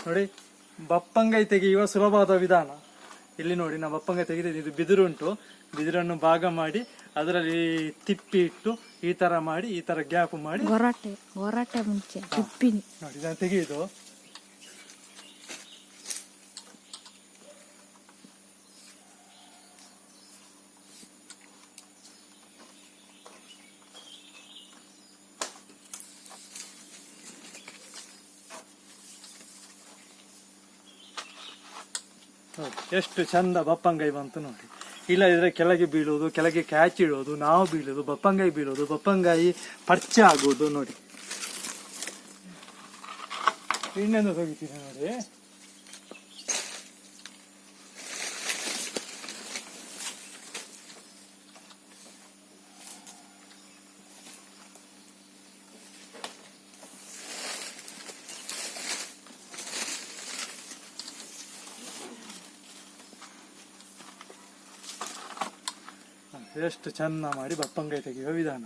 ನೋಡಿ ಬಪ್ಪಂಗಾಯಿ ತೆಗೆಯುವ ಸುಲಭವಾದ ವಿಧಾನ. ಇಲ್ಲಿ ನೋಡಿ ನಾವು ಬಪ್ಪಂಗಾಯಿ ತೆಗೆದಿದ್ದು, ಇದು ಬಿದಿರು ಉಂಟು, ಬಿದಿರನ್ನು ಭಾಗ ಮಾಡಿ ಅದರಲ್ಲಿ ತಿಪ್ಪಿ ಇಟ್ಟು ಈ ತರ ಮಾಡಿ ಈ ತರ ಗ್ಯಾಪ್ ಮಾಡಿ ಹೊರಟೆ ಮುಂಚೆ ತಿಪ್ಪಿನಿ ನೋಡಿ ಇದನ್ನು ತೆಗೆಯುದು. ಎಷ್ಟು ಚಂದ ಬಪ್ಪಂಗಾಯಿ ಬಂತು ನೋಡಿ. ಇಲ್ಲದಿದ್ರೆ ಕೆಳಗೆ ಬೀಳುವುದು, ಕೆಳಗೆ ಕ್ಯಾಚ್ ಇಡೋದು, ನಾವು ಬೀಳುದು, ಬಪ್ಪಂಗಾಯಿ ಬೀಳೋದು, ಬಪ್ಪಂಗಾಯಿ ಪರಿಚಯ ಆಗುವುದು ನೋಡಿ. ಇನ್ನೊಂದು ತೆಗಿತೀನಿ ನೋಡಿ. ಎಷ್ಟು ಚೆಂದ ಮಾಡಿ ಬಪ್ಪಂಗಾಯಿ ತೆಗೆಯುವ ವಿಧಾನ.